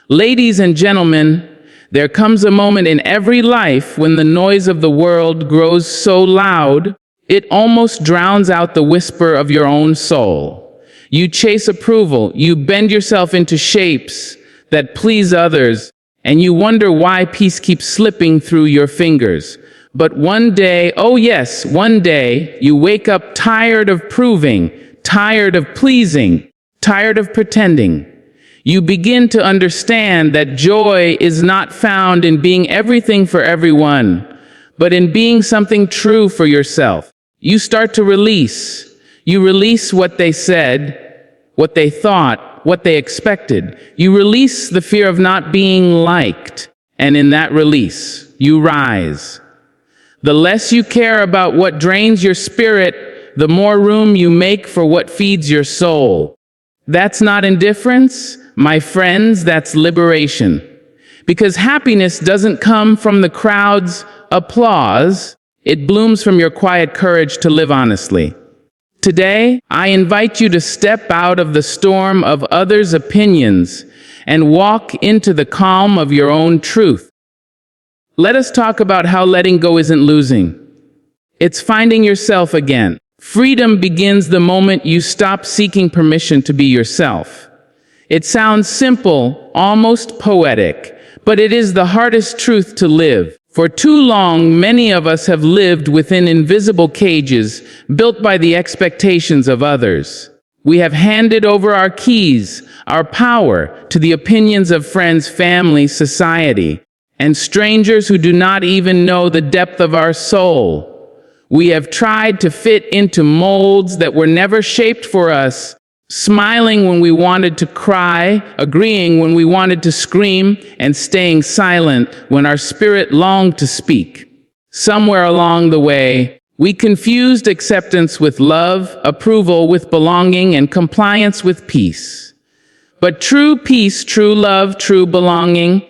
Ladies and gentlemen, there comes a moment in every life when the noise of the world grows so loud, it almost drowns out the whisper of your own soul. You chase approval, you bend yourself into shapes that please others, and you wonder why peace keeps slipping through your fingers. But one day, oh yes, one day, you wake up tired of proving, tired of pleasing, tired of pretending. You begin to understand that joy is not found in being everything for everyone, but in being something true for yourself. You start to release. You release what they said, what they thought, what they expected. You release the fear of not being liked, and in that release, you rise. The less you care about what drains your spirit, the more room you make for what feeds your soul. That's not indifference, my friends, that's liberation. Because happiness doesn't come from the crowd's applause, it blooms from your quiet courage to live honestly. Today, I invite you to step out of the storm of others' opinions and walk into the calm of your own truth. Let us talk about how letting go isn't losing. It's finding yourself again. Freedom begins the moment you stop seeking permission to be yourself. It sounds simple, almost poetic, but it is the hardest truth to live. For too long, many of us have lived within invisible cages built by the expectations of others. We have handed over our keys, our power, to the opinions of friends, family, society, and strangers who do not even know the depth of our soul. We have tried to fit into molds that were never shaped for us, smiling when we wanted to cry, agreeing when we wanted to scream, and staying silent when our spirit longed to speak. Somewhere along the way, we confused acceptance with love, approval with belonging, and compliance with peace. But true peace, true love, true belonging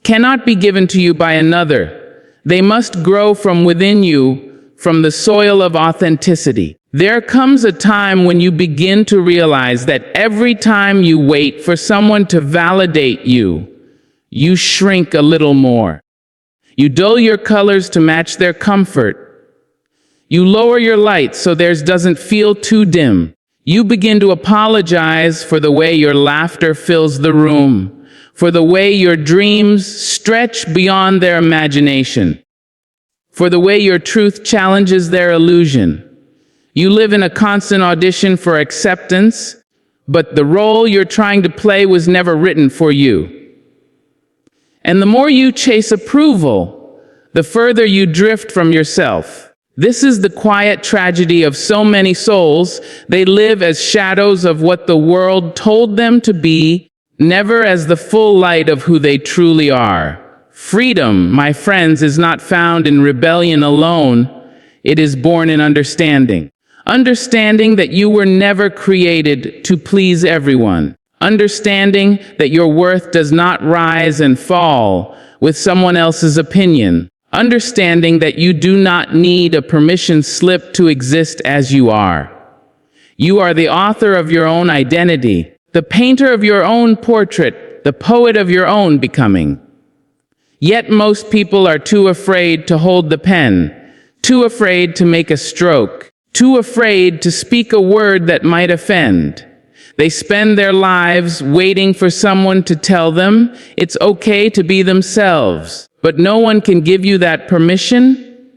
cannot be given to you by another. They must grow from within you, from the soil of authenticity. There comes a time when you begin to realize that every time you wait for someone to validate you, you shrink a little more. You dull your colors to match their comfort. You lower your light so theirs doesn't feel too dim. You begin to apologize for the way your laughter fills the room, for the way your dreams stretch beyond their imagination, for the way your truth challenges their illusion. You live in a constant audition for acceptance, but the role you're trying to play was never written for you. And the more you chase approval, the further you drift from yourself. This is the quiet tragedy of so many souls. They live as shadows of what the world told them to be, never as the full light of who they truly are. Freedom, my friends, is not found in rebellion alone. It is born in understanding. Understanding that you were never created to please everyone. Understanding that your worth does not rise and fall with someone else's opinion. Understanding that you do not need a permission slip to exist as you are. You are the author of your own identity, the painter of your own portrait, the poet of your own becoming. Yet most people are too afraid to hold the pen, too afraid to make a stroke, too afraid to speak a word that might offend. They spend their lives waiting for someone to tell them it's okay to be themselves, but no one can give you that permission.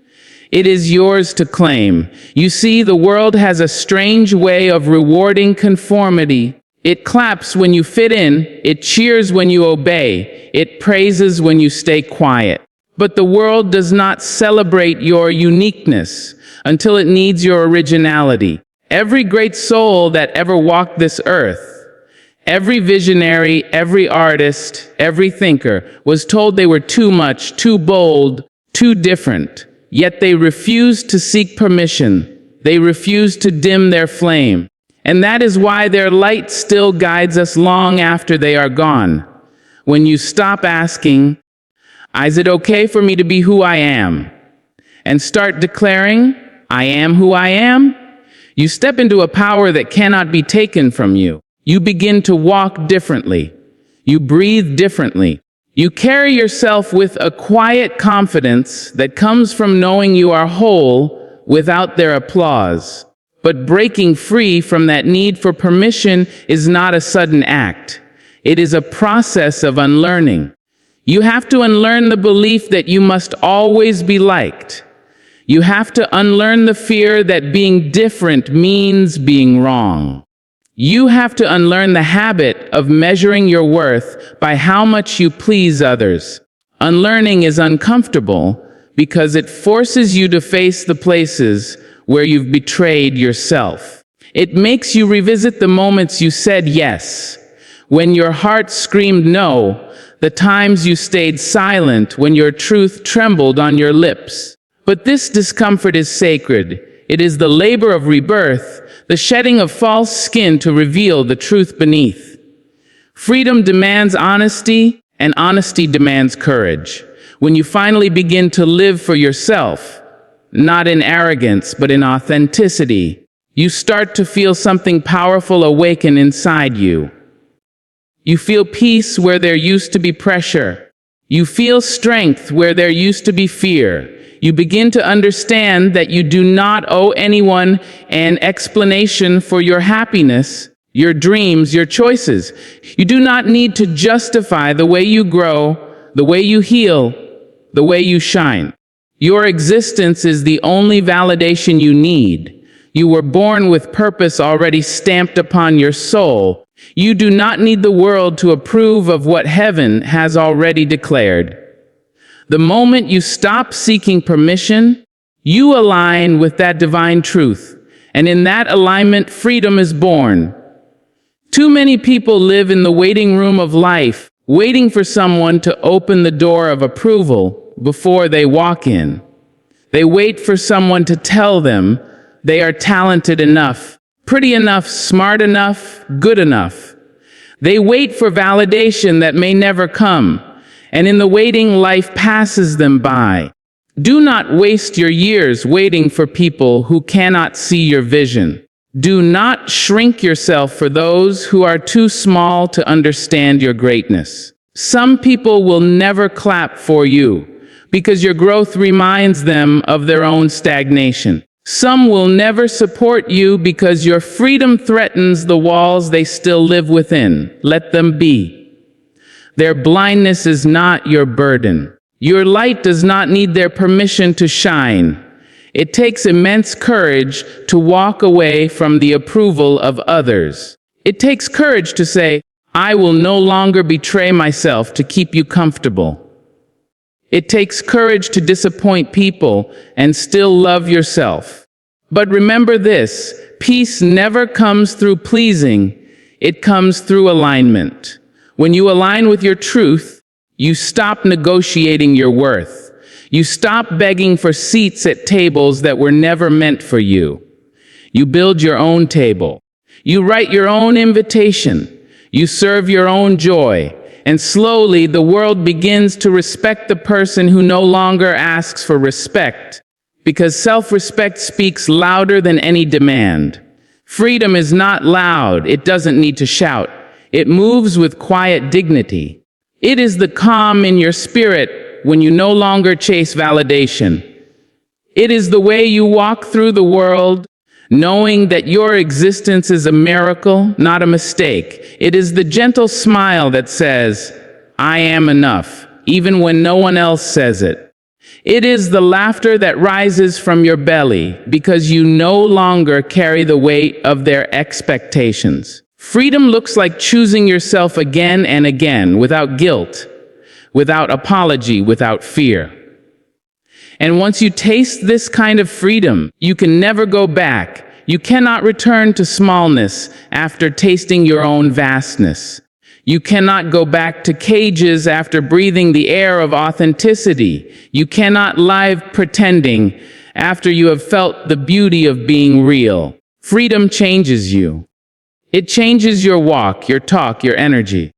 It is yours to claim. You see, the world has a strange way of rewarding conformity. It claps when you fit in, it cheers when you obey, it praises when you stay quiet. But the world does not celebrate your uniqueness until it needs your originality. Every great soul that ever walked this earth, every visionary, every artist, every thinker was told they were too much, too bold, too different. Yet they refused to seek permission. They refused to dim their flame. And that is why their light still guides us long after they are gone. When you stop asking, is it okay for me to be who I am? And start declaring, I am who I am, you step into a power that cannot be taken from you. You begin to walk differently. You breathe differently. You carry yourself with a quiet confidence that comes from knowing you are whole without their applause. But breaking free from that need for permission is not a sudden act. It is a process of unlearning. You have to unlearn the belief that you must always be liked. You have to unlearn the fear that being different means being wrong. You have to unlearn the habit of measuring your worth by how much you please others. Unlearning is uncomfortable because it forces you to face the places where you've betrayed yourself. It makes you revisit the moments you said yes, when your heart screamed no, the times you stayed silent when your truth trembled on your lips. But this discomfort is sacred. It is the labor of rebirth, the shedding of false skin to reveal the truth beneath. Freedom demands honesty, and honesty demands courage. When you finally begin to live for yourself, not in arrogance, but in authenticity, you start to feel something powerful awaken inside you. You feel peace where there used to be pressure. You feel strength where there used to be fear. You begin to understand that you do not owe anyone an explanation for your happiness, your dreams, your choices. You do not need to justify the way you grow, the way you heal, the way you shine. Your existence is the only validation you need. You were born with purpose already stamped upon your soul. You do not need the world to approve of what heaven has already declared. The moment you stop seeking permission, you align with that divine truth, and in that alignment, freedom is born. Too many people live in the waiting room of life, waiting for someone to open the door of approval before they walk in. They wait for someone to tell them they are talented enough, pretty enough, smart enough, good enough. They wait for validation that may never come. And in the waiting, life passes them by. Do not waste your years waiting for people who cannot see your vision. Do not shrink yourself for those who are too small to understand your greatness. Some people will never clap for you because your growth reminds them of their own stagnation. Some will never support you because your freedom threatens the walls they still live within. Let them be. Their blindness is not your burden. Your light does not need their permission to shine. It takes immense courage to walk away from the approval of others. It takes courage to say, I will no longer betray myself to keep you comfortable. It takes courage to disappoint people and still love yourself. But remember this, peace never comes through pleasing, it comes through alignment. When you align with your truth, you stop negotiating your worth. You stop begging for seats at tables that were never meant for you. You build your own table. You write your own invitation. You serve your own joy. And slowly, the world begins to respect the person who no longer asks for respect, because self-respect speaks louder than any demand. Freedom is not loud. It doesn't need to shout. It moves with quiet dignity. It is the calm in your spirit when you no longer chase validation. It is the way you walk through the world, knowing that your existence is a miracle, not a mistake. It is the gentle smile that says, I am enough, even when no one else says it. It is the laughter that rises from your belly because you no longer carry the weight of their expectations. Freedom looks like choosing yourself again and again, without guilt, without apology, without fear. And once you taste this kind of freedom, you can never go back. You cannot return to smallness after tasting your own vastness. You cannot go back to cages after breathing the air of authenticity. You cannot live pretending after you have felt the beauty of being real. Freedom changes you. It changes your walk, your talk, your energy.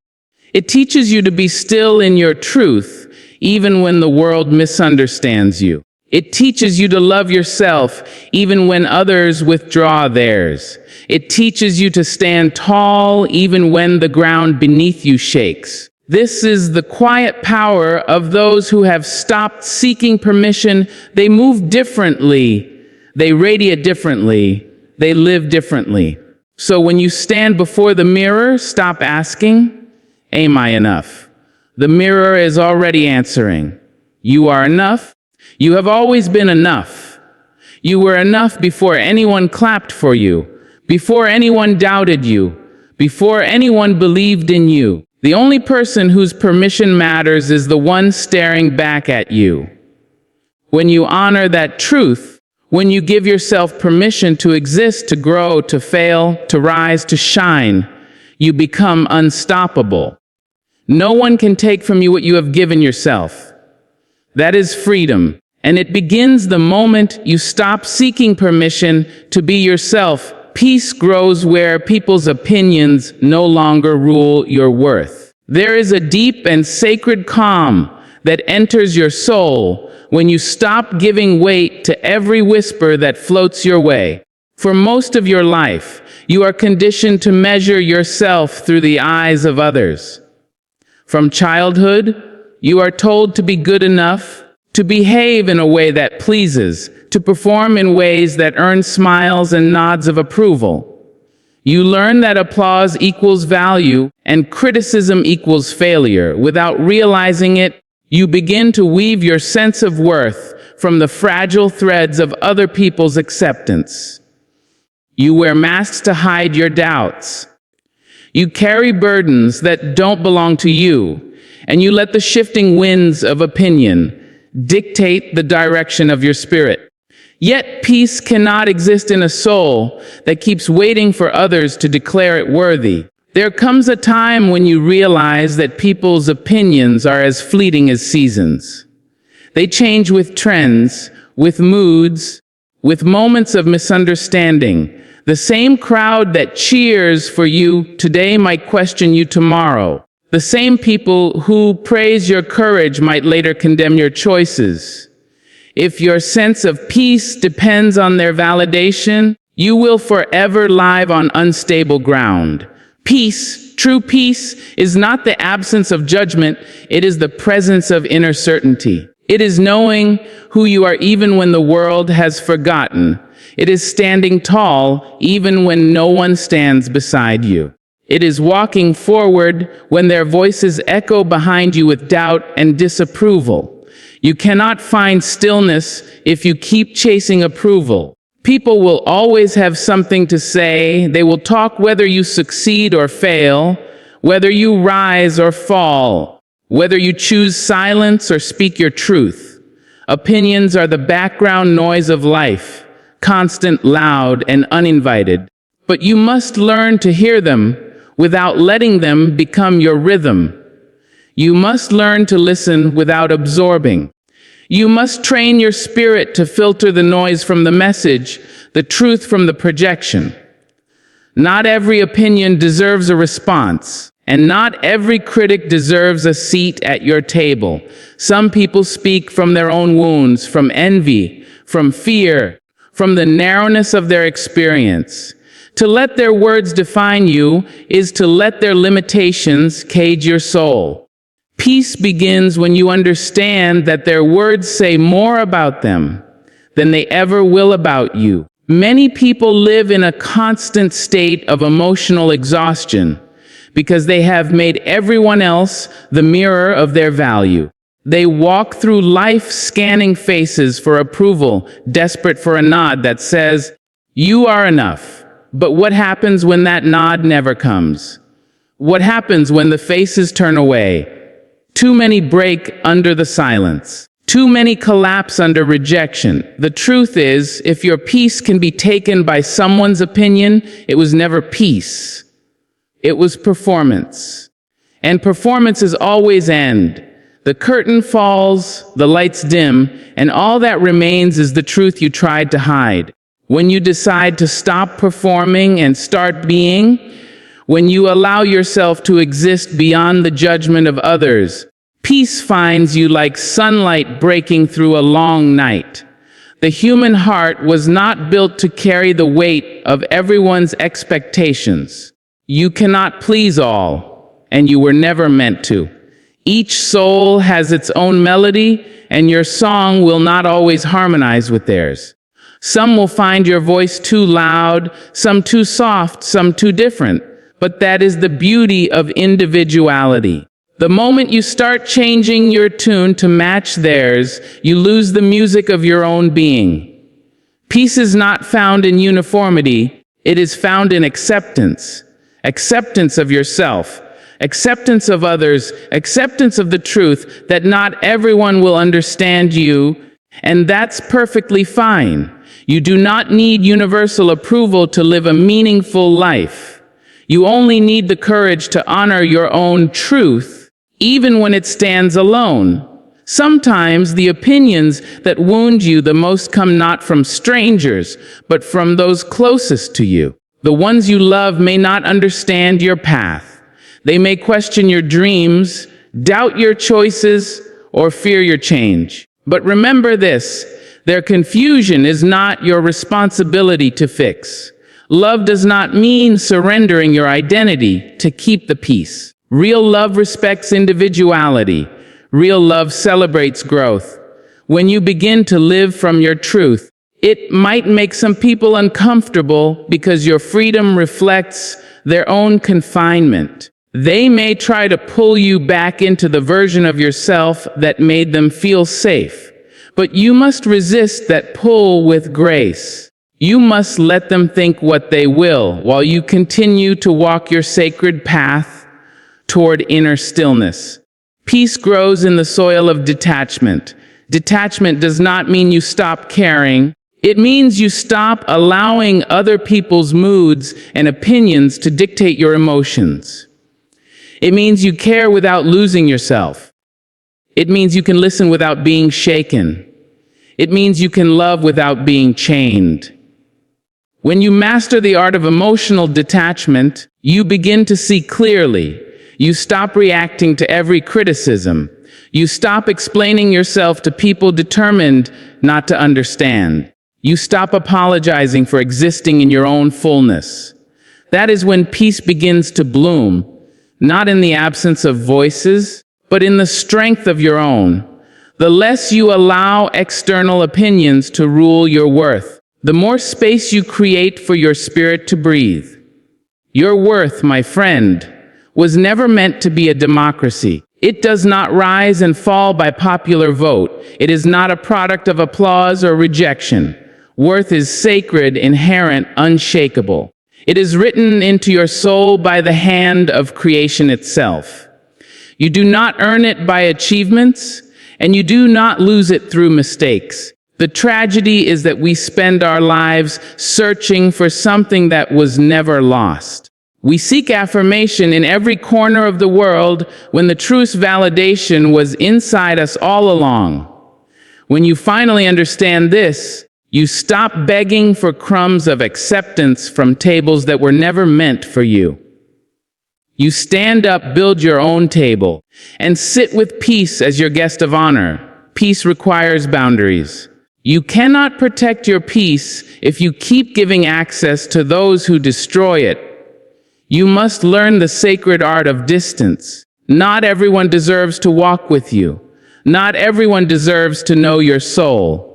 It teaches you to be still in your truth, even when the world misunderstands you. It teaches you to love yourself even when others withdraw theirs. It teaches you to stand tall even when the ground beneath you shakes. This is the quiet power of those who have stopped seeking permission. They move differently. They radiate differently. They live differently. So when you stand before the mirror, stop asking, "Am I enough?" The mirror is already answering. You are enough. You have always been enough. You were enough before anyone clapped for you, before anyone doubted you, before anyone believed in you. The only person whose permission matters is the one staring back at you. When you honor that truth, when you give yourself permission to exist, to grow, to fail, to rise, to shine, you become unstoppable. No one can take from you what you have given yourself. That is freedom, and it begins the moment you stop seeking permission to be yourself. Peace grows where people's opinions no longer rule your worth. There is a deep and sacred calm that enters your soul when you stop giving weight to every whisper that floats your way. For most of your life, you are conditioned to measure yourself through the eyes of others. From childhood, you are told to be good enough, to behave in a way that pleases, to perform in ways that earn smiles and nods of approval. You learn that applause equals value and criticism equals failure. Without realizing it, you begin to weave your sense of worth from the fragile threads of other people's acceptance. You wear masks to hide your doubts. You carry burdens that don't belong to you, and you let the shifting winds of opinion dictate the direction of your spirit. Yet peace cannot exist in a soul that keeps waiting for others to declare it worthy. There comes a time when you realize that people's opinions are as fleeting as seasons. They change with trends, with moods, with moments of misunderstanding. The same crowd that cheers for you today might question you tomorrow. The same people who praise your courage might later condemn your choices. If your sense of peace depends on their validation, you will forever live on unstable ground. Peace, true peace, is not the absence of judgment, it is the presence of inner certainty. It is knowing who you are even when the world has forgotten. It is standing tall even when no one stands beside you. It is walking forward when their voices echo behind you with doubt and disapproval. You cannot find stillness if you keep chasing approval. People will always have something to say. They will talk whether you succeed or fail, whether you rise or fall, whether you choose silence or speak your truth. Opinions are the background noise of life, constant, loud, and uninvited. But you must learn to hear them without letting them become your rhythm. You must learn to listen without absorbing. You must train your spirit to filter the noise from the message, the truth from the projection. Not every opinion deserves a response, and not every critic deserves a seat at your table. Some people speak from their own wounds, from envy, from fear, from the narrowness of their experience. To let their words define you is to let their limitations cage your soul. Peace begins when you understand that their words say more about them than they ever will about you. Many people live in a constant state of emotional exhaustion because they have made everyone else the mirror of their value. They walk through life scanning faces for approval, desperate for a nod that says, "You are enough." But what happens when that nod never comes? What happens when the faces turn away? Too many break under the silence. Too many collapse under rejection. The truth is, if your peace can be taken by someone's opinion, it was never peace. It was performance. And performances always end. The curtain falls, the lights dim, and all that remains is the truth you tried to hide. When you decide to stop performing and start being, when you allow yourself to exist beyond the judgment of others, Peace finds you like sunlight breaking through a long night. The human heart was not built to carry the weight of everyone's expectations. You cannot please all, and you were never meant to. Each soul has its own melody, and your song will not always harmonize with theirs. Some will find your voice too loud, some too soft, some too different. But that is the beauty of individuality. The moment you start changing your tune to match theirs, you lose the music of your own being. Peace is not found in uniformity, it is found in acceptance. Acceptance of yourself, acceptance of others, acceptance of the truth that not everyone will understand you, and that's perfectly fine. You do not need universal approval to live a meaningful life. You only need the courage to honor your own truth, even when it stands alone. Sometimes the opinions that wound you the most come not from strangers, but from those closest to you. The ones you love may not understand your path. They may question your dreams, doubt your choices, or fear your change. But remember this, their confusion is not your responsibility to fix. Love does not mean surrendering your identity to keep the peace. Real love respects individuality. Real love celebrates growth. When you begin to live from your truth, it might make some people uncomfortable because your freedom reflects their own confinement. They may try to pull you back into the version of yourself that made them feel safe. But you must resist that pull with grace. You must let them think what they will while you continue to walk your sacred path toward inner stillness. Peace grows in the soil of detachment. Detachment does not mean you stop caring. It means you stop allowing other people's moods and opinions to dictate your emotions. It means you care without losing yourself. It means you can listen without being shaken. It means you can love without being chained. When you master the art of emotional detachment, you begin to see clearly. You stop reacting to every criticism. You stop explaining yourself to people determined not to understand. You stop apologizing for existing in your own fullness. That is when peace begins to bloom, not in the absence of voices, but in the strength of your own. The less you allow external opinions to rule your worth, the more space you create for your spirit to breathe. Your worth, my friend, was never meant to be a democracy. It does not rise and fall by popular vote. It is not a product of applause or rejection. Worth is sacred, inherent, unshakable. It is written into your soul by the hand of creation itself. You do not earn it by achievements, and you do not lose it through mistakes. The tragedy is that we spend our lives searching for something that was never lost. We seek affirmation in every corner of the world when the truest validation was inside us all along. When you finally understand this, you stop begging for crumbs of acceptance from tables that were never meant for you. You stand up, build your own table, and sit with peace as your guest of honor. Peace requires boundaries. You cannot protect your peace if you keep giving access to those who destroy it. You must learn the sacred art of distance. Not everyone deserves to walk with you. Not everyone deserves to know your soul.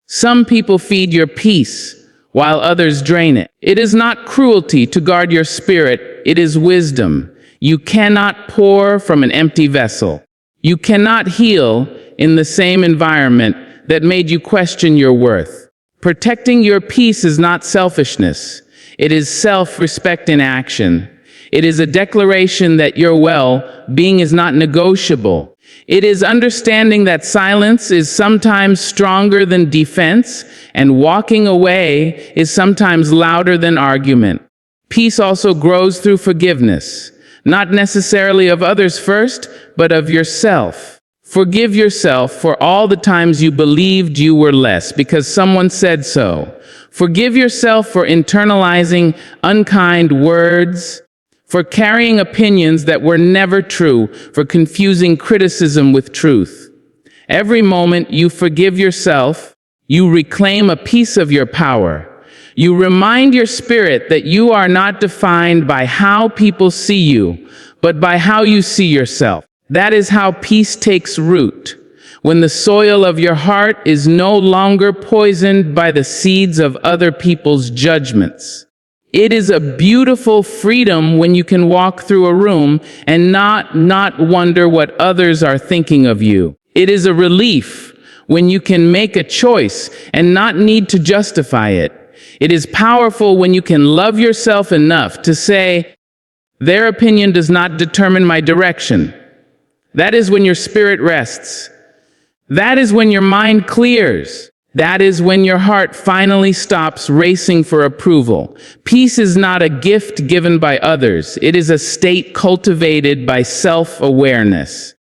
Some people feed your peace, while others drain it. It is not cruelty to guard your spirit, it is wisdom. You cannot pour from an empty vessel. You cannot heal in the same environment that made you question your worth. Protecting your peace is not selfishness. It is self-respect in action. It is a declaration that your well-being is not negotiable. It is understanding that silence is sometimes stronger than defense, and walking away is sometimes louder than argument. Peace also grows through forgiveness, not necessarily of others first, but of yourself. Forgive yourself for all the times you believed you were less because someone said so. Forgive yourself for internalizing unkind words. for carrying opinions that were never true, for confusing criticism with truth. Every moment you forgive yourself, you reclaim a piece of your power. You remind your spirit that you are not defined by how people see you, but by how you see yourself. That is how peace takes root, when the soil of your heart is no longer poisoned by the seeds of other people's judgments. It is a beautiful freedom when you can walk through a room and not wonder what others are thinking of you. It is a relief when you can make a choice and not need to justify it. It is powerful when you can love yourself enough to say, their opinion does not determine my direction. That is when your spirit rests. That is when your mind clears. That is when your heart finally stops racing for approval. Peace is not a gift given by others. It is a state cultivated by self-awareness.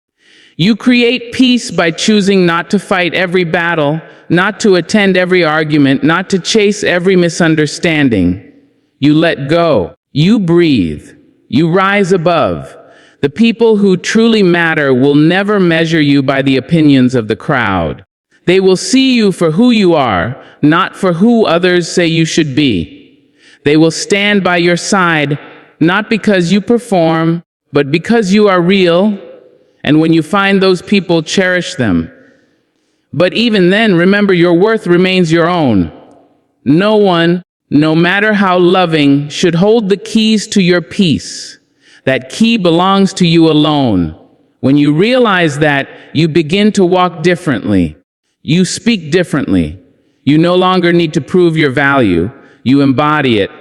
You create peace by choosing not to fight every battle, not to attend every argument, not to chase every misunderstanding. You let go. You breathe. You rise above. The people who truly matter will never measure you by the opinions of the crowd. They will see you for who you are, not for who others say you should be. They will stand by your side, not because you perform, but because you are real. And when you find those people, cherish them. But even then, remember your worth remains your own. No one, no matter how loving, should hold the keys to your peace. That key belongs to you alone. When you realize that, you begin to walk differently. You speak differently. You no longer need to prove your value. You embody it.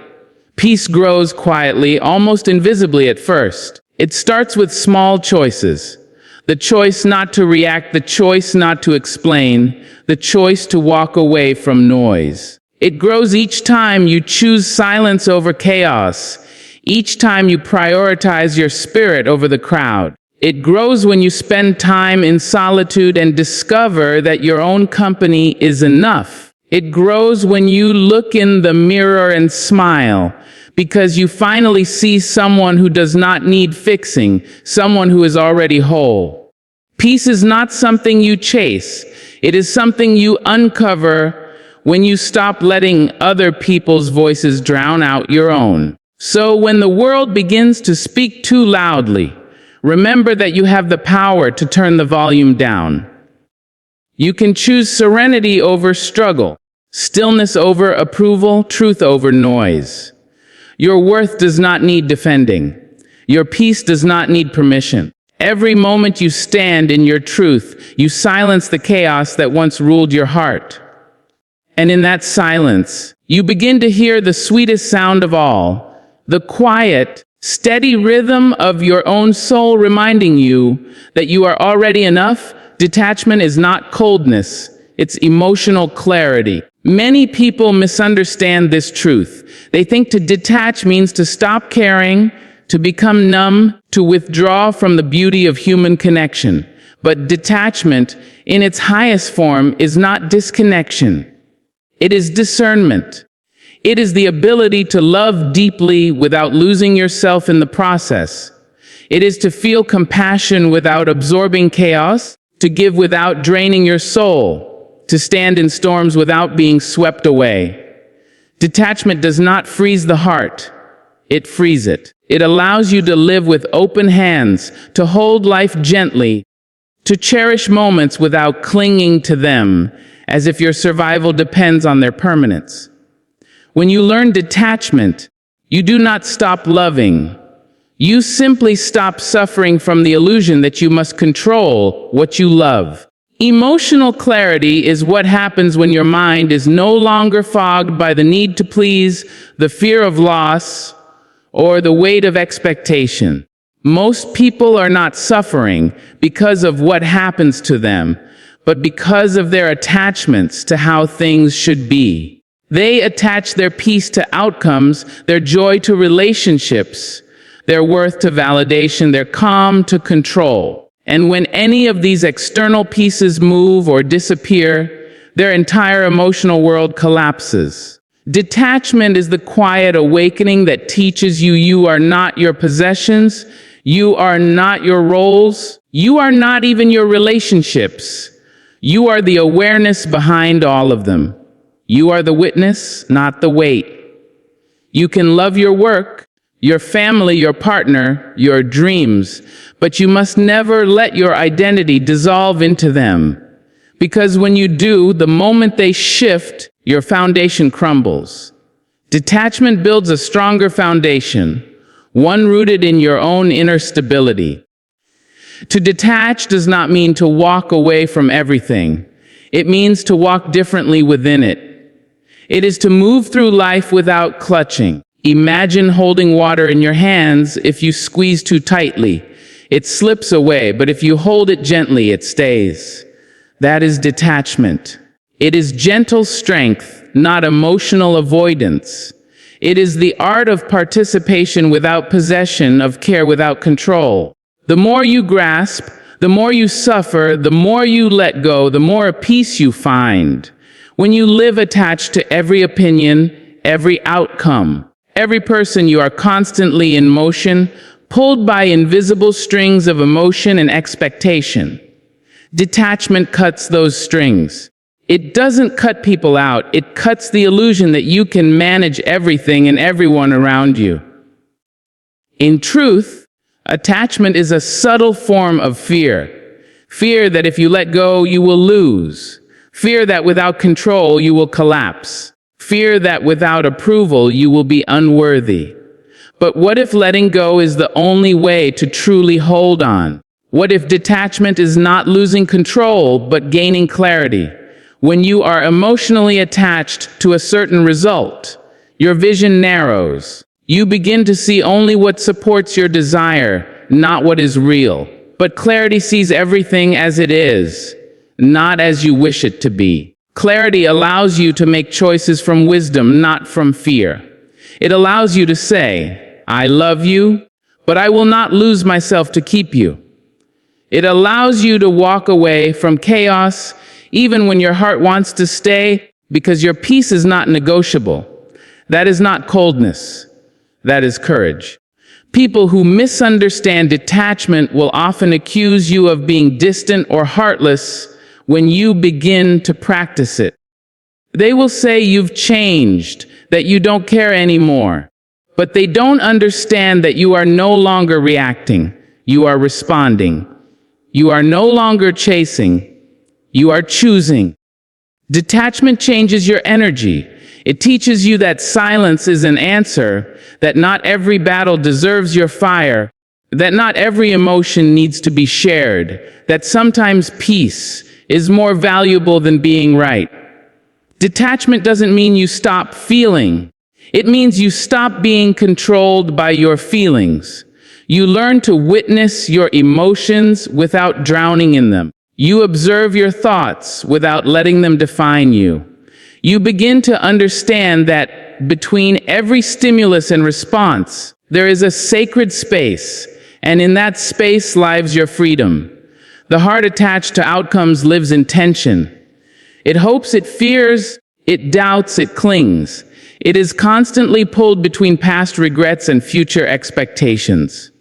Peace grows quietly, almost invisibly at first. It starts with small choices. The choice not to react, the choice not to explain, the choice to walk away from noise. It grows each time you choose silence over chaos, each time you prioritize your spirit over the crowd. It grows when you spend time in solitude and discover that your own company is enough. It grows when you look in the mirror and smile, because you finally see someone who does not need fixing, someone who is already whole. Peace is not something you chase. It is something you uncover when you stop letting other people's voices drown out your own. So when the world begins to speak too loudly, remember that you have the power to turn the volume down. You can choose serenity over struggle, stillness over approval, truth over noise. Your worth does not need defending. Your peace does not need permission. Every moment you stand in your truth, you silence the chaos that once ruled your heart. And in that silence, you begin to hear the sweetest sound of all, the quiet, steady rhythm of your own soul reminding you that you are already enough. Detachment is not coldness, it's emotional clarity. Many people misunderstand this truth. They think to detach means to stop caring, to become numb, to withdraw from the beauty of human connection. But detachment, in its highest form, is not disconnection. It is discernment. It is the ability to love deeply without losing yourself in the process. It is to feel compassion without absorbing chaos, to give without draining your soul, to stand in storms without being swept away. Detachment does not freeze the heart, it frees it. It allows you to live with open hands, to hold life gently, to cherish moments without clinging to them, as if your survival depends on their permanence. When you learn detachment, you do not stop loving. You simply stop suffering from the illusion that you must control what you love. Emotional clarity is what happens when your mind is no longer fogged by the need to please, the fear of loss, or the weight of expectation. Most people are not suffering because of what happens to them, but because of their attachments to how things should be. They attach their peace to outcomes, their joy to relationships, their worth to validation, their calm to control. And when any of these external pieces move or disappear, their entire emotional world collapses. Detachment is the quiet awakening that teaches you you are not your possessions, you are not your roles, you are not even your relationships. You are the awareness behind all of them. You are the witness, not the weight. You can love your work, your family, your partner, your dreams, but you must never let your identity dissolve into them. Because when you do, the moment they shift, your foundation crumbles. Detachment builds a stronger foundation, one rooted in your own inner stability. To detach does not mean to walk away from everything. It means to walk differently within it. It is to move through life without clutching. Imagine holding water in your hands. If you squeeze too tightly, it slips away, but if you hold it gently, it stays. That is detachment. It is gentle strength, not emotional avoidance. It is the art of participation without possession, of care without control. The more you grasp, the more you suffer, the more you let go, the more peace you find. When you live attached to every opinion, every outcome, every person, you are constantly in motion, pulled by invisible strings of emotion and expectation. Detachment cuts those strings. It doesn't cut people out. It cuts the illusion that you can manage everything and everyone around you. In truth, attachment is a subtle form of fear. Fear that if you let go, you will lose. Fear that without control, you will collapse. Fear that without approval, you will be unworthy. But what if letting go is the only way to truly hold on? What if detachment is not losing control, but gaining clarity? When you are emotionally attached to a certain result, your vision narrows. You begin to see only what supports your desire, not what is real. But clarity sees everything as it is, not as you wish it to be. Clarity allows you to make choices from wisdom, not from fear. It allows you to say, I love you, but I will not lose myself to keep you. It allows you to walk away from chaos even when your heart wants to stay, because your peace is not negotiable. That is not coldness. That is courage. People who misunderstand detachment will often accuse you of being distant or heartless when you begin to practice it. They will say you've changed, that you don't care anymore. But they don't understand that you are no longer reacting. You are responding. You are no longer chasing. You are choosing. Detachment changes your energy. It teaches you that silence is an answer, that not every battle deserves your fire, that not every emotion needs to be shared, that sometimes peace is more valuable than being right. Detachment doesn't mean you stop feeling. It means you stop being controlled by your feelings. You learn to witness your emotions without drowning in them. You observe your thoughts without letting them define you. You begin to understand that between every stimulus and response, there is a sacred space, and in that space lies your freedom. The heart attached to outcomes lives in tension. It hopes, it fears, it doubts, it clings. It is constantly pulled between past regrets and future expectations.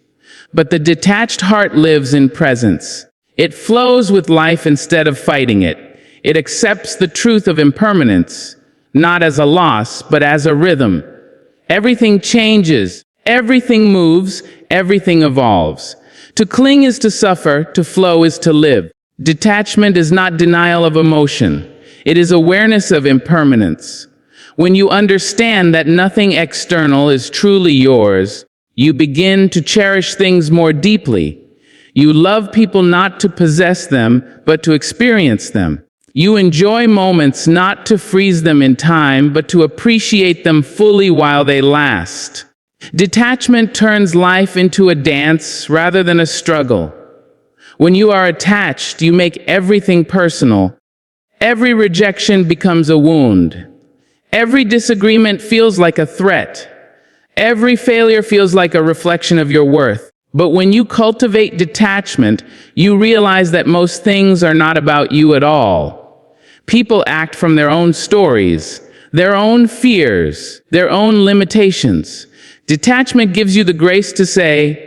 But the detached heart lives in presence. It flows with life instead of fighting it. It accepts the truth of impermanence, not as a loss, but as a rhythm. Everything changes, everything moves, everything evolves. To cling is to suffer, to flow is to live. Detachment is not denial of emotion. It is awareness of impermanence. When you understand that nothing external is truly yours, you begin to cherish things more deeply. You love people not to possess them, but to experience them. You enjoy moments not to freeze them in time, but to appreciate them fully while they last. Detachment turns life into a dance rather than a struggle. When you are attached, you make everything personal. Every rejection becomes a wound. Every disagreement feels like a threat. Every failure feels like a reflection of your worth. But when you cultivate detachment, you realize that most things are not about you at all. People act from their own stories. their own fears, their own limitations. Detachment gives you the grace to say,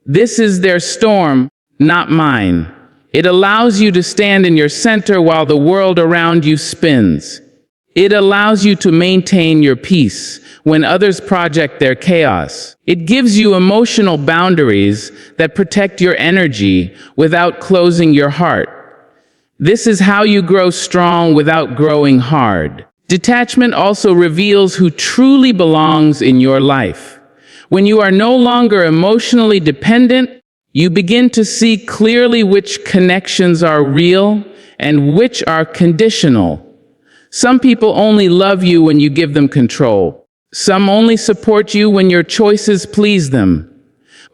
"This is their storm, not mine." It allows you to stand in your center while the world around you spins. It allows you to maintain your peace when others project their chaos. It gives you emotional boundaries that protect your energy without closing your heart. This is how you grow strong without growing hard. Detachment also reveals who truly belongs in your life. When you are no longer emotionally dependent, you begin to see clearly which connections are real and which are conditional. Some people only love you when you give them control. Some only support you when your choices please them.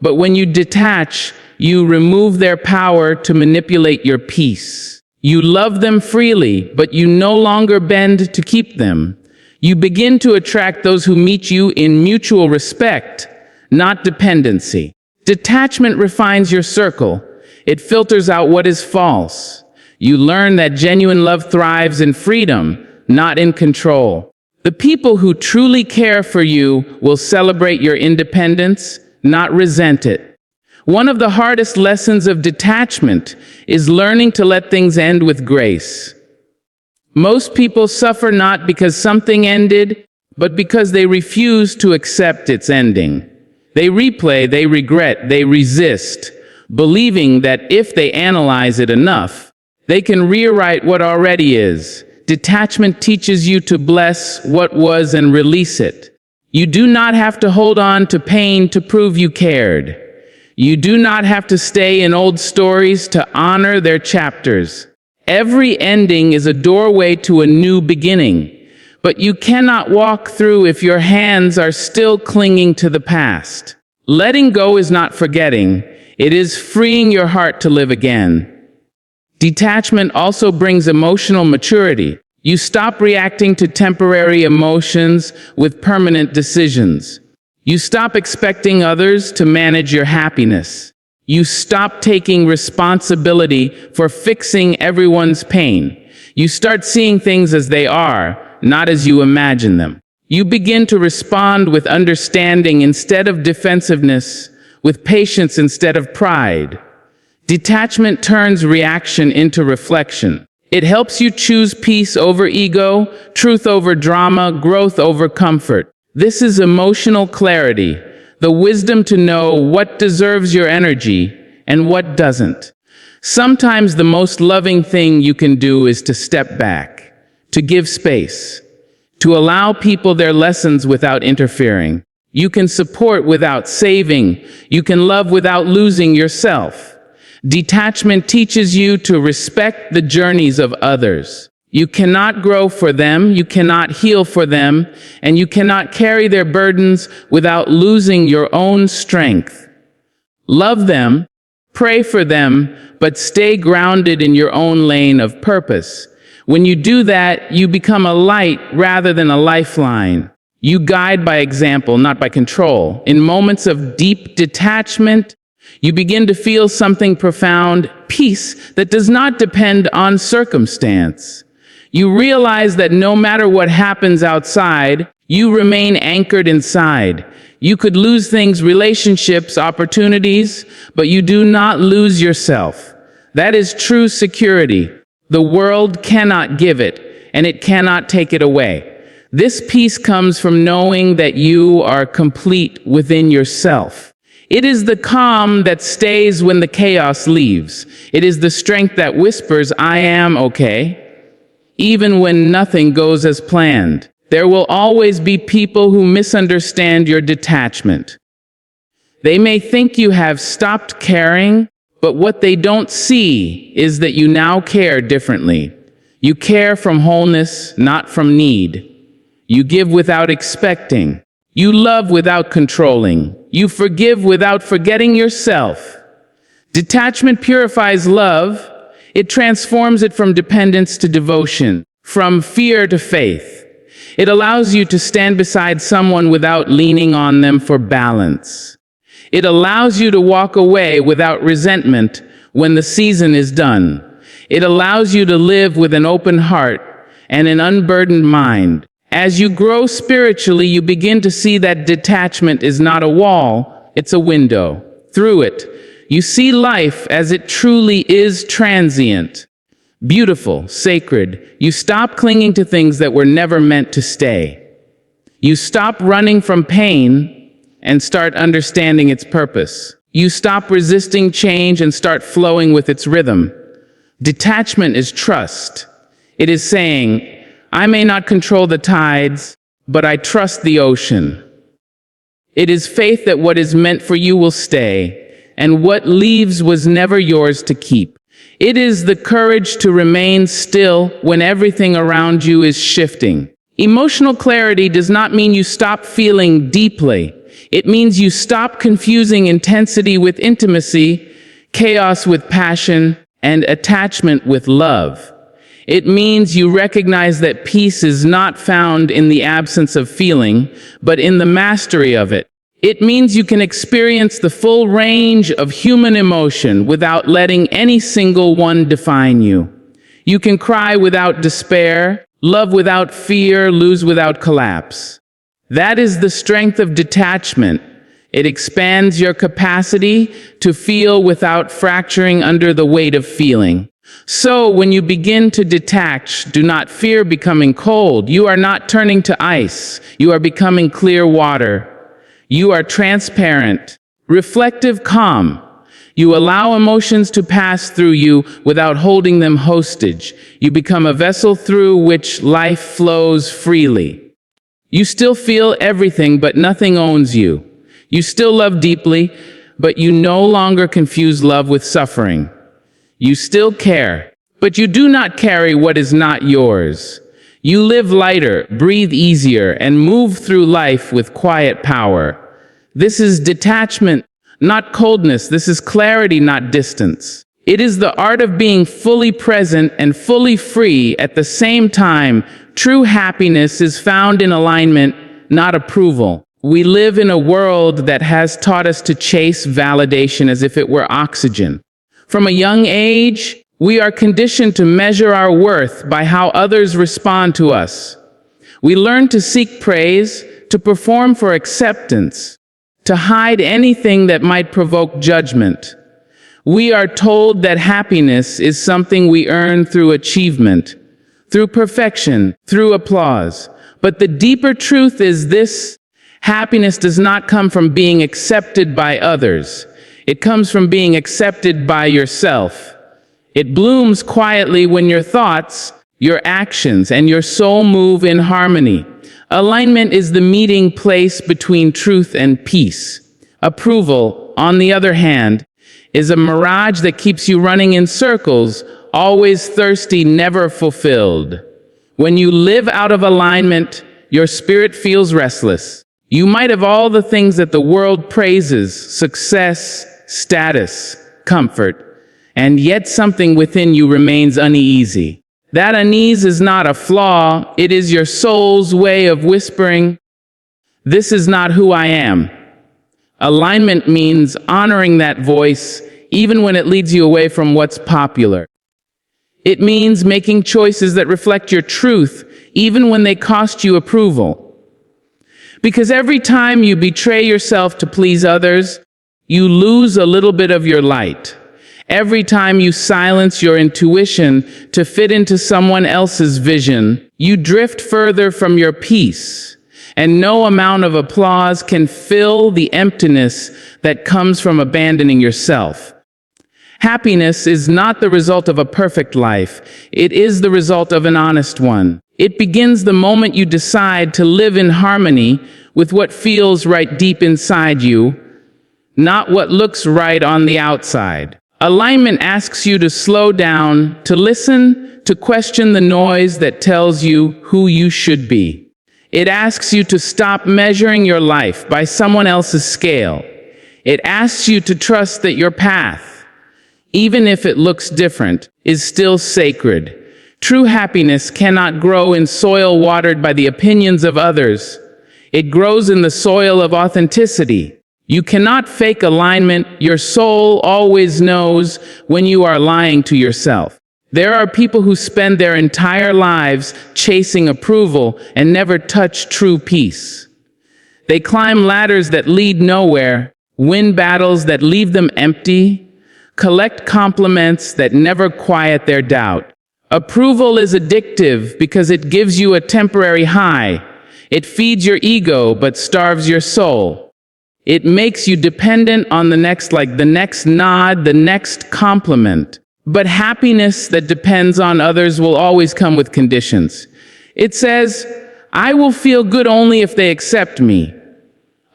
But when you detach, you remove their power to manipulate your peace. You love them freely, but you no longer bend to keep them. You begin to attract those who meet you in mutual respect, not dependency. Detachment refines your circle. It filters out what is false. You learn that genuine love thrives in freedom, not in control. The people who truly care for you will celebrate your independence, not resent it. One of the hardest lessons of detachment is learning to let things end with grace. Most people suffer not because something ended, but because they refuse to accept its ending. They replay, they regret, they resist, believing that if they analyze it enough, they can rewrite what already is. Detachment teaches you to bless what was and release it. You do not have to hold on to pain to prove you cared. You do not have to stay in old stories to honor their chapters. Every ending is a doorway to a new beginning. But you cannot walk through if your hands are still clinging to the past. Letting go is not forgetting. It is freeing your heart to live again. Detachment also brings emotional maturity. You stop reacting to temporary emotions with permanent decisions. You stop expecting others to manage your happiness. You stop taking responsibility for fixing everyone's pain. You start seeing things as they are, not as you imagine them. You begin to respond with understanding instead of defensiveness, with patience instead of pride. Detachment turns reaction into reflection. It helps you choose peace over ego, truth over drama, growth over comfort. This is emotional clarity, the wisdom to know what deserves your energy and what doesn't. Sometimes the most loving thing you can do is to step back, to give space, to allow people their lessons without interfering. You can support without saving. You can love without losing yourself. Detachment teaches you to respect the journeys of others. You cannot grow for them, you cannot heal for them, and you cannot carry their burdens without losing your own strength. Love them, pray for them, but stay grounded in your own lane of purpose. When you do that, you become a light rather than a lifeline. You guide by example, not by control. In moments of deep detachment, you begin to feel something profound, peace that does not depend on circumstance. You realize that no matter what happens outside, you remain anchored inside. You could lose things, relationships, opportunities, but you do not lose yourself. That is true security. The world cannot give it, and it cannot take it away. This peace comes from knowing that you are complete within yourself. It is the calm that stays when the chaos leaves. It is the strength that whispers, "I am okay," even when nothing goes as planned. There will always be people who misunderstand your detachment. They may think you have stopped caring, but what they don't see is that you now care differently. You care from wholeness, not from need. You give without expecting. You love without controlling. You forgive without forgetting yourself. Detachment purifies love. It transforms it from dependence to devotion, from fear to faith. It allows you to stand beside someone without leaning on them for balance. It allows you to walk away without resentment when the season is done. It allows you to live with an open heart and an unburdened mind. As you grow spiritually, you begin to see that detachment is not a wall, it's a window. Through it, you see life as it truly is: transient, beautiful, sacred. You stop clinging to things that were never meant to stay. You stop running from pain and start understanding its purpose. You stop resisting change and start flowing with its rhythm. Detachment is trust. It is saying, I may not control the tides, but I trust the ocean. It is faith that what is meant for you will stay, and what leaves was never yours to keep. It is the courage to remain still when everything around you is shifting. Emotional clarity does not mean you stop feeling deeply. It means you stop confusing intensity with intimacy, chaos with passion, and attachment with love. It means you recognize that peace is not found in the absence of feeling, but in the mastery of it. It means you can experience the full range of human emotion without letting any single one define you. You can cry without despair, love without fear, lose without collapse. That is the strength of detachment. It expands your capacity to feel without fracturing under the weight of feeling. So, when you begin to detach, do not fear becoming cold. You are not turning to ice. You are becoming clear water. You are transparent, reflective, calm. You allow emotions to pass through you without holding them hostage. You become a vessel through which life flows freely. You still feel everything, but nothing owns you. You still love deeply, but you no longer confuse love with suffering. You still care, but you do not carry what is not yours. You live lighter, breathe easier, and move through life with quiet power. This is detachment, not coldness. This is clarity, not distance. It is the art of being fully present and fully free at the same time. True happiness is found in alignment, not approval. We live in a world that has taught us to chase validation as if it were oxygen. From a young age, we are conditioned to measure our worth by how others respond to us. We learn to seek praise, to perform for acceptance, to hide anything that might provoke judgment. We are told that happiness is something we earn through achievement, through perfection, through applause. But the deeper truth is this: happiness does not come from being accepted by others. It comes from being accepted by yourself. It blooms quietly when your thoughts, your actions, and your soul move in harmony. Alignment is the meeting place between truth and peace. Approval, on the other hand, is a mirage that keeps you running in circles, always thirsty, never fulfilled. When you live out of alignment, your spirit feels restless. You might have all the things that the world praises: success, status, comfort, and yet something within you remains uneasy. That unease is not a flaw, it is your soul's way of whispering, "This is not who I am." Alignment means honoring that voice, even when it leads you away from what's popular. It means making choices that reflect your truth, even when they cost you approval. Because every time you betray yourself to please others, you lose a little bit of your light. Every time you silence your intuition to fit into someone else's vision, you drift further from your peace. And no amount of applause can fill the emptiness that comes from abandoning yourself. Happiness is not the result of a perfect life. It is the result of an honest one. It begins the moment you decide to live in harmony with what feels right deep inside you, not what looks right on the outside. Alignment asks you to slow down, to listen, to question the noise that tells you who you should be. It asks you to stop measuring your life by someone else's scale. It asks you to trust that your path, even if it looks different, is still sacred. True happiness cannot grow in soil watered by the opinions of others. It grows in the soil of authenticity. You cannot fake alignment. Your soul always knows when you are lying to yourself. There are people who spend their entire lives chasing approval and never touch true peace. They climb ladders that lead nowhere, win battles that leave them empty, collect compliments that never quiet their doubt. Approval is addictive because it gives you a temporary high. It feeds your ego but starves your soul. It makes you dependent on the next nod, the next compliment. But happiness that depends on others will always come with conditions. It says, I will feel good only if they accept me.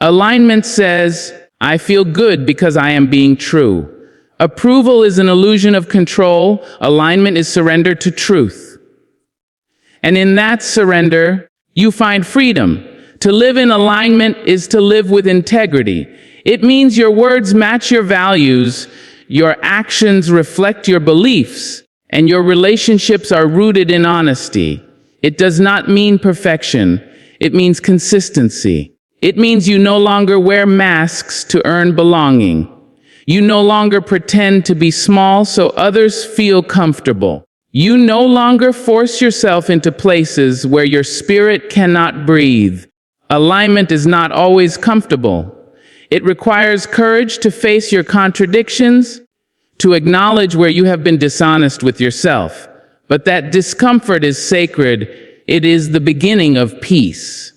Alignment says, I feel good because I am being true. Approval is an illusion of control. Alignment is surrender to truth. And in that surrender, you find freedom. To live in alignment is to live with integrity. It means your words match your values, your actions reflect your beliefs, and your relationships are rooted in honesty. It does not mean perfection. It means consistency. It means you no longer wear masks to earn belonging. You no longer pretend to be small so others feel comfortable. You no longer force yourself into places where your spirit cannot breathe. Alignment is not always comfortable. It requires courage to face your contradictions, to acknowledge where you have been dishonest with yourself. But that discomfort is sacred. It is the beginning of peace.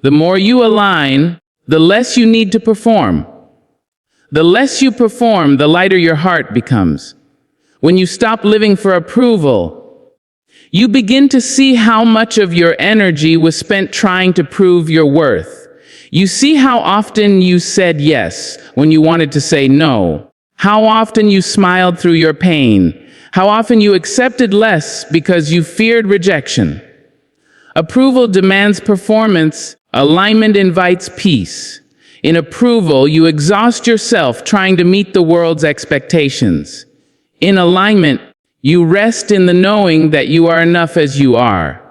The more you align, the less you need to perform. The less you perform, the lighter your heart becomes. When you stop living for approval, you begin to see how much of your energy was spent trying to prove your worth. You see how often you said yes when you wanted to say no. How often you smiled through your pain. How often you accepted less because you feared rejection. Approval demands performance. Alignment invites peace. In approval, you exhaust yourself trying to meet the world's expectations. In alignment, you rest in the knowing that you are enough as you are.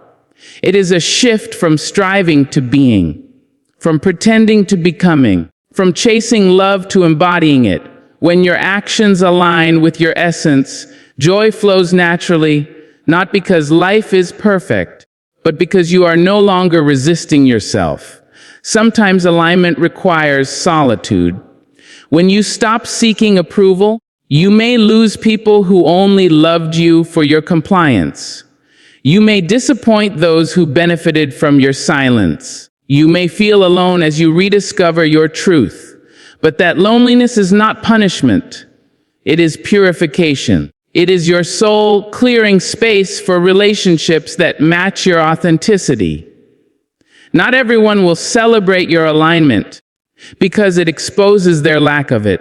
It is a shift from striving to being, from pretending to becoming, from chasing love to embodying it. When your actions align with your essence, joy flows naturally, not because life is perfect, but because you are no longer resisting yourself. Sometimes alignment requires solitude. When you stop seeking approval, you may lose people who only loved you for your compliance. You may disappoint those who benefited from your silence. You may feel alone as you rediscover your truth. But that loneliness is not punishment. It is purification. It is your soul clearing space for relationships that match your authenticity. Not everyone will celebrate your alignment because it exposes their lack of it.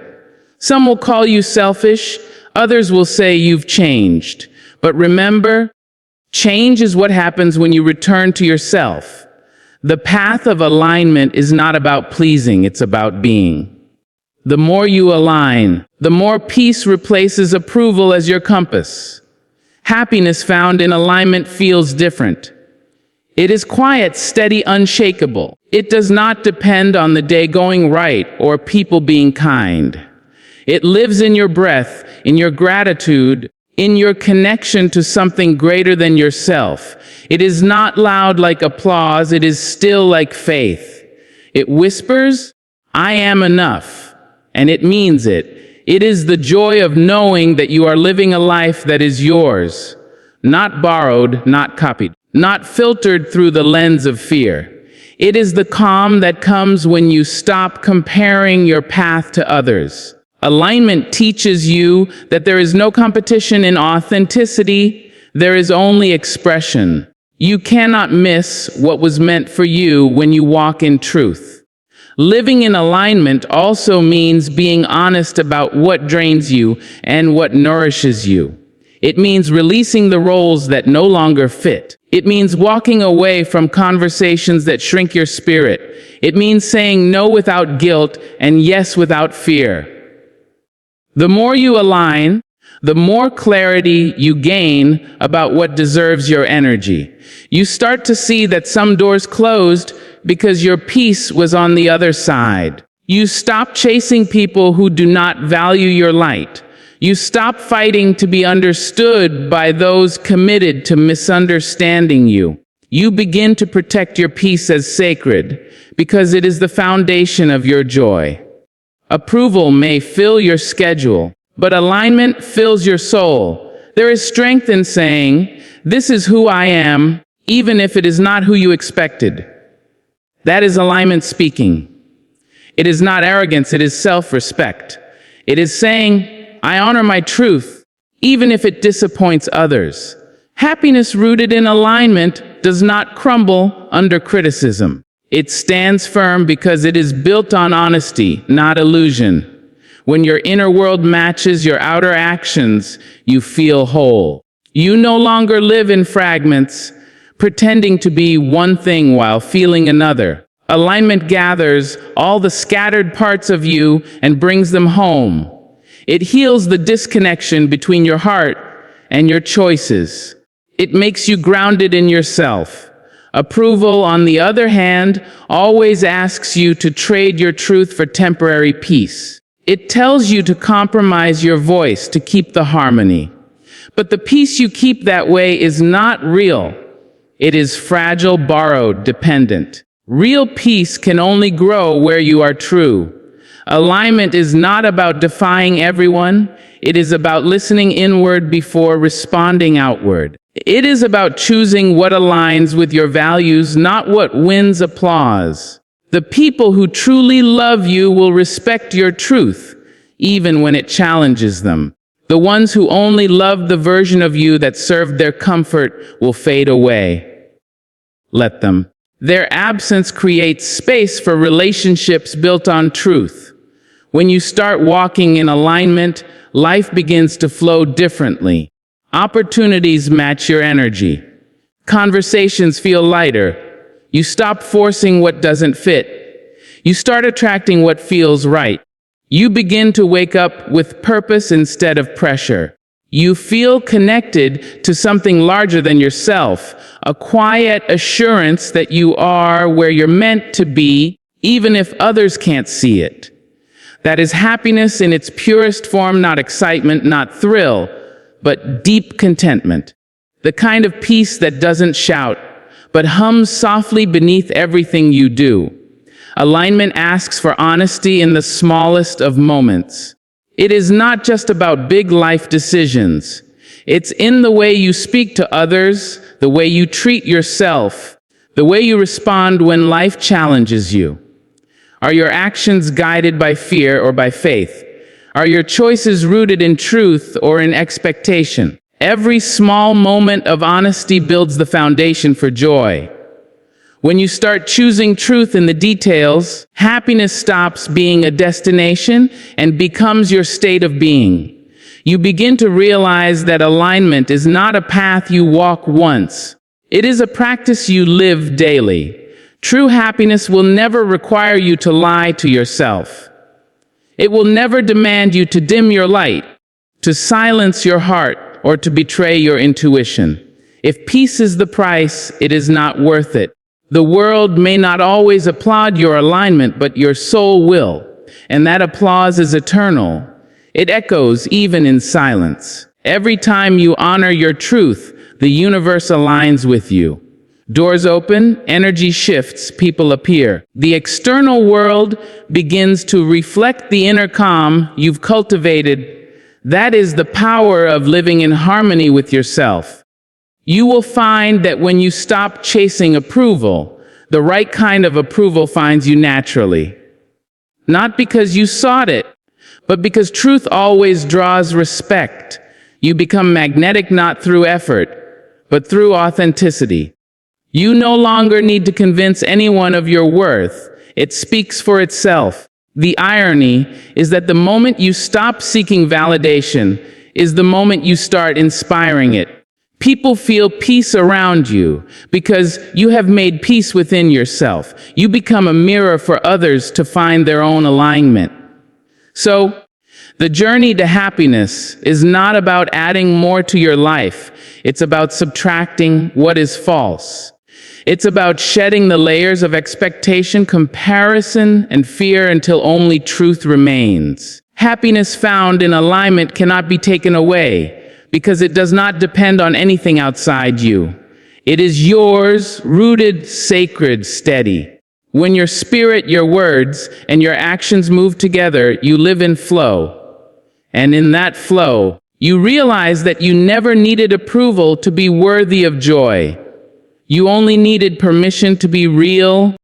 Some will call you selfish, others will say you've changed. But remember, change is what happens when you return to yourself. The path of alignment is not about pleasing, it's about being. The more you align, the more peace replaces approval as your compass. Happiness found in alignment feels different. It is quiet, steady, unshakable. It does not depend on the day going right or people being kind. It lives in your breath, in your gratitude, in your connection to something greater than yourself. It is not loud like applause, it is still like faith. It whispers, I am enough, and it means it. It is the joy of knowing that you are living a life that is yours, not borrowed, not copied, not filtered through the lens of fear. It is the calm that comes when you stop comparing your path to others. Alignment teaches you that there is no competition in authenticity, there is only expression. You cannot miss what was meant for you when you walk in truth. Living in alignment also means being honest about what drains you and what nourishes you. It means releasing the roles that no longer fit. It means walking away from conversations that shrink your spirit. It means saying no without guilt and yes without fear. The more you align, the more clarity you gain about what deserves your energy. You start to see that some doors closed because your peace was on the other side. You stop chasing people who do not value your light. You stop fighting to be understood by those committed to misunderstanding you. You begin to protect your peace as sacred because it is the foundation of your joy. Approval may fill your schedule, but alignment fills your soul. There is strength in saying, "This is who I am," even if it is not who you expected. That is alignment speaking. It is not arrogance, it is self-respect. It is saying, "I honor my truth, even if it disappoints others." Happiness rooted in alignment does not crumble under criticism. It stands firm because it is built on honesty, not illusion. When your inner world matches your outer actions, you feel whole. You no longer live in fragments, pretending to be one thing while feeling another. Alignment gathers all the scattered parts of you and brings them home. It heals the disconnection between your heart and your choices. It makes you grounded in yourself. Approval, on the other hand, always asks you to trade your truth for temporary peace. It tells you to compromise your voice to keep the harmony. But the peace you keep that way is not real. It is fragile, borrowed, dependent. Real peace can only grow where you are true. Alignment is not about defying everyone. It is about listening inward before responding outward. It is about choosing what aligns with your values, not what wins applause. The people who truly love you will respect your truth, even when it challenges them. The ones who only love the version of you that served their comfort will fade away. Let them. Their absence creates space for relationships built on truth. When you start walking in alignment, life begins to flow differently. Opportunities match your energy. Conversations feel lighter. You stop forcing what doesn't fit. You start attracting what feels right. You begin to wake up with purpose instead of pressure. You feel connected to something larger than yourself, a quiet assurance that you are where you're meant to be, even if others can't see it. That is happiness in its purest form, not excitement, not thrill, but deep contentment. The kind of peace that doesn't shout, but hums softly beneath everything you do. Alignment asks for honesty in the smallest of moments. It is not just about big life decisions. It's in the way you speak to others, the way you treat yourself, the way you respond when life challenges you. Are your actions guided by fear or by faith? Are your choices rooted in truth or in expectation? Every small moment of honesty builds the foundation for joy. When you start choosing truth in the details, happiness stops being a destination and becomes your state of being. You begin to realize that alignment is not a path you walk once. It is a practice you live daily. True happiness will never require you to lie to yourself. It will never demand you to dim your light, to silence your heart, or to betray your intuition. If peace is the price, it is not worth it. The world may not always applaud your alignment, but your soul will, and that applause is eternal. It echoes even in silence. Every time you honor your truth, the universe aligns with you. Doors open, energy shifts, people appear. The external world begins to reflect the inner calm you've cultivated. That is the power of living in harmony with yourself. You will find that when you stop chasing approval, the right kind of approval finds you naturally. Not because you sought it, but because truth always draws respect. You become magnetic not through effort, but through authenticity. You no longer need to convince anyone of your worth. It speaks for itself. The irony is that the moment you stop seeking validation is the moment you start inspiring it. People feel peace around you because you have made peace within yourself. You become a mirror for others to find their own alignment. So, the journey to happiness is not about adding more to your life. It's about subtracting what is false. It's about shedding the layers of expectation, comparison, and fear until only truth remains. Happiness found in alignment cannot be taken away because it does not depend on anything outside you. It is yours, rooted, sacred, steady. When your spirit, your words, and your actions move together, you live in flow. And in that flow, you realize that you never needed approval to be worthy of joy. You only needed permission to be real,